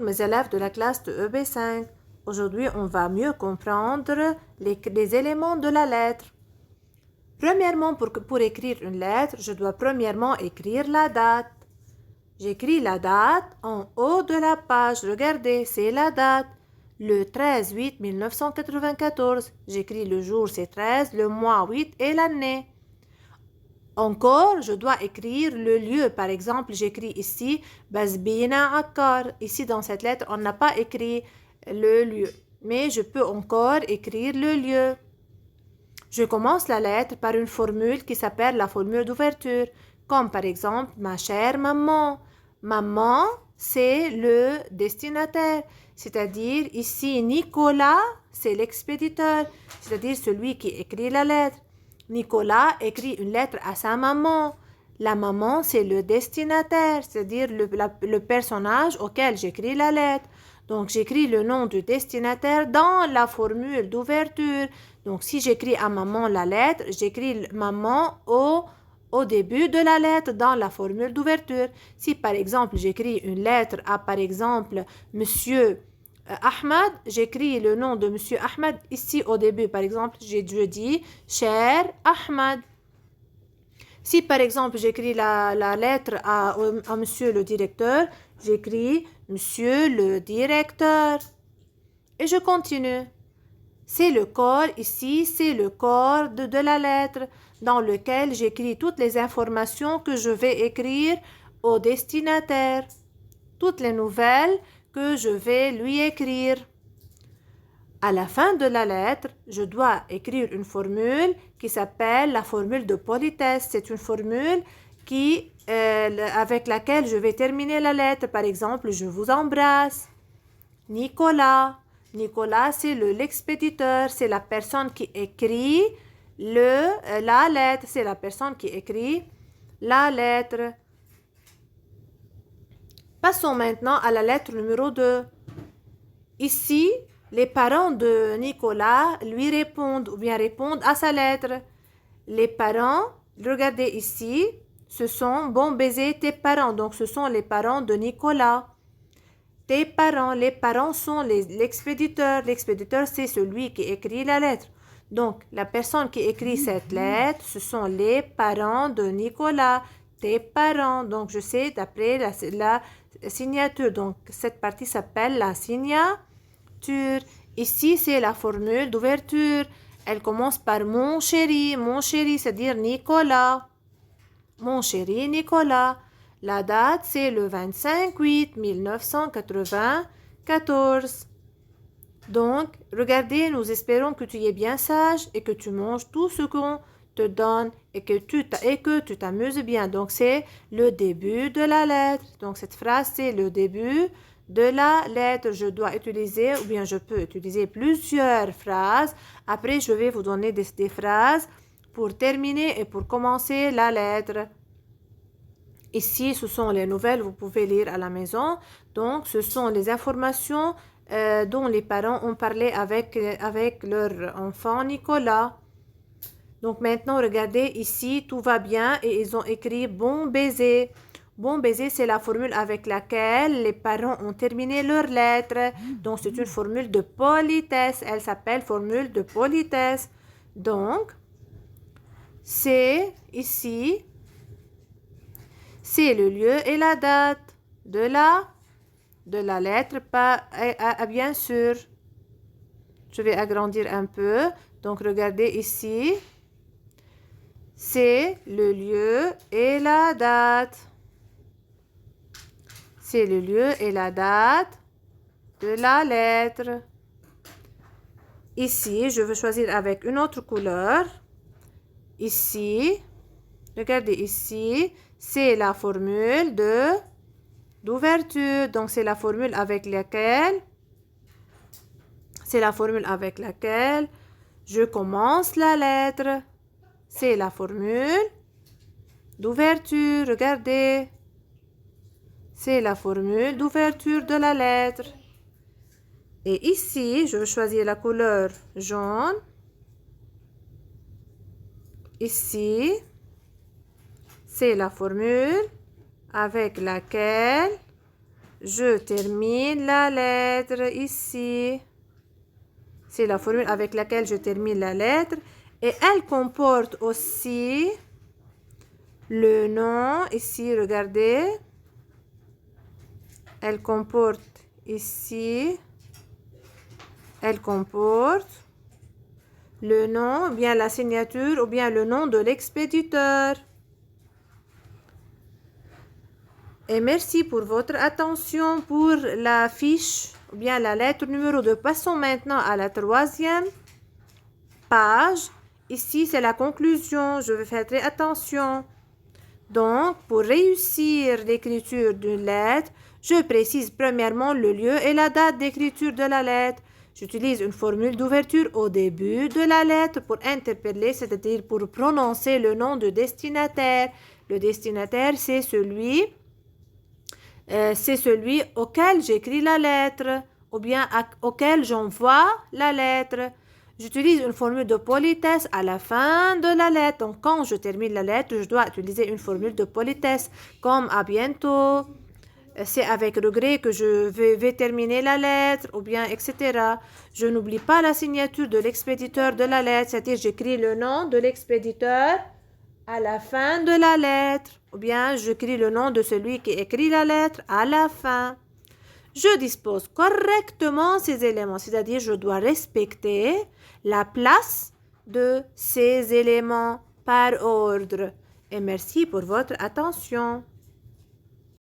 Mes élèves de la classe de EB5. Aujourd'hui, on va mieux comprendre les éléments de la lettre. Premièrement, pour écrire une lettre, je dois premièrement écrire la date. J'écris la date en haut de la page. Regardez, c'est la date. Le 13-8-1994. J'écris le jour, c'est 13, le mois 8 et l'année. Encore, je dois écrire le lieu. Par exemple, j'écris ici Bazbina Akkar. Ici, dans cette lettre, on n'a pas écrit le lieu. Mais je peux encore écrire le lieu. Je commence la lettre par une formule qui s'appelle la formule d'ouverture. Comme par exemple, ma chère maman. Maman, c'est le destinataire. C'est-à-dire, ici, Nicolas, c'est l'expéditeur. C'est-à-dire celui qui écrit la lettre. Nicolas écrit une lettre à sa maman. La maman, c'est le destinataire, c'est-à-dire le personnage auquel j'écris la lettre. Donc, j'écris le nom du destinataire dans la formule d'ouverture. Donc, si j'écris à maman la lettre, j'écris maman au début de la lettre dans la formule d'ouverture. Si, par exemple, j'écris une lettre à, par exemple, monsieur Ahmad, j'écris le nom de monsieur Ahmad ici au début. Par exemple, je dis cher Ahmad. Si par exemple j'écris la lettre à monsieur le directeur, j'écris monsieur le directeur. Et je continue. C'est le corps ici, c'est le corps de la lettre dans lequel j'écris toutes les informations que je vais écrire au destinataire. Toutes les nouvelles que je vais lui écrire. À la fin de la lettre, je dois écrire une formule qui s'appelle la formule de politesse. C'est une formule avec laquelle je vais terminer la lettre. Par exemple, je vous embrasse. Nicolas. Nicolas, c'est l'expéditeur. C'est la personne qui écrit la lettre. C'est la personne qui écrit la lettre. Passons maintenant à la lettre numéro 2. Ici, les parents de Nicolas lui répondent ou bien répondent à sa lettre. Les parents, regardez ici, ce sont bon baiser tes parents. Donc, ce sont les parents de Nicolas. Tes parents, les parents sont l'expéditeur. L'expéditeur, c'est celui qui écrit la lettre. Donc, la personne qui écrit cette lettre, ce sont les parents de Nicolas. Tes parents. Donc, je sais d'après la signature. Donc, cette partie s'appelle la signature. Ici, c'est la formule d'ouverture. Elle commence par mon chéri. Mon chéri, c'est-à-dire Nicolas. Mon chéri Nicolas. La date, c'est le 25-8-1994. Donc, regardez, nous espérons que tu es bien sage et que tu manges tout ce qu'on te donne et que tu t'amuses bien. Donc, c'est le début de la lettre. Donc, cette phrase, c'est le début de la lettre. Je dois utiliser, ou bien je peux utiliser plusieurs phrases. Après, je vais vous donner des phrases pour terminer et pour commencer la lettre. Ici, ce sont les nouvelles, vous pouvez lire à la maison. Donc, ce sont les informations dont les parents ont parlé avec leur enfant Nicolas. Donc, maintenant, regardez ici, tout va bien et ils ont écrit bon baiser. Bon baiser, c'est la formule avec laquelle les parents ont terminé leur lettre. Donc, c'est une formule de politesse. Elle s'appelle formule de politesse. Donc, c'est ici, c'est le lieu et la date de la lettre, bien sûr. Je vais agrandir un peu. Donc, regardez ici. C'est le lieu et la date. C'est le lieu et la date de la lettre. Ici, je veux choisir avec une autre couleur. Ici, regardez ici, c'est la formule d'ouverture. Donc, c'est la formule avec laquelle je commence la lettre. C'est la formule d'ouverture. Regardez. C'est la formule d'ouverture de la lettre. Et ici, je vais choisir la couleur jaune. Ici, c'est la formule avec laquelle Je termine la lettre ici. C'est la formule avec laquelle je termine la lettre. Et elle comporte aussi le nom. Ici, regardez. Elle comporte ici. Elle comporte le nom, ou bien la signature, ou bien le nom de l'expéditeur. Et merci pour votre attention pour la fiche, ou bien la lettre numéro 2. Passons maintenant à la 3e page. Ici, c'est la conclusion. Je vais faire très attention. Donc, pour réussir l'écriture d'une lettre, je précise premièrement le lieu et la date d'écriture de la lettre. J'utilise une formule d'ouverture au début de la lettre pour interpeller, c'est-à-dire pour prononcer le nom de destinataire. Le destinataire, c'est celui auquel j'écris la lettre ou bien auquel j'envoie la lettre. J'utilise une formule de politesse à la fin de la lettre. Donc, quand je termine la lettre, je dois utiliser une formule de politesse comme à bientôt. C'est avec regret que je vais terminer la lettre ou bien etc. Je n'oublie pas la signature de l'expéditeur de la lettre, c'est-à-dire j'écris le nom de l'expéditeur à la fin de la lettre ou bien j'écris le nom de celui qui écrit la lettre à la fin. Je dispose correctement ces éléments, c'est-à-dire je dois respecter la place de ces éléments par ordre. Et merci pour votre attention.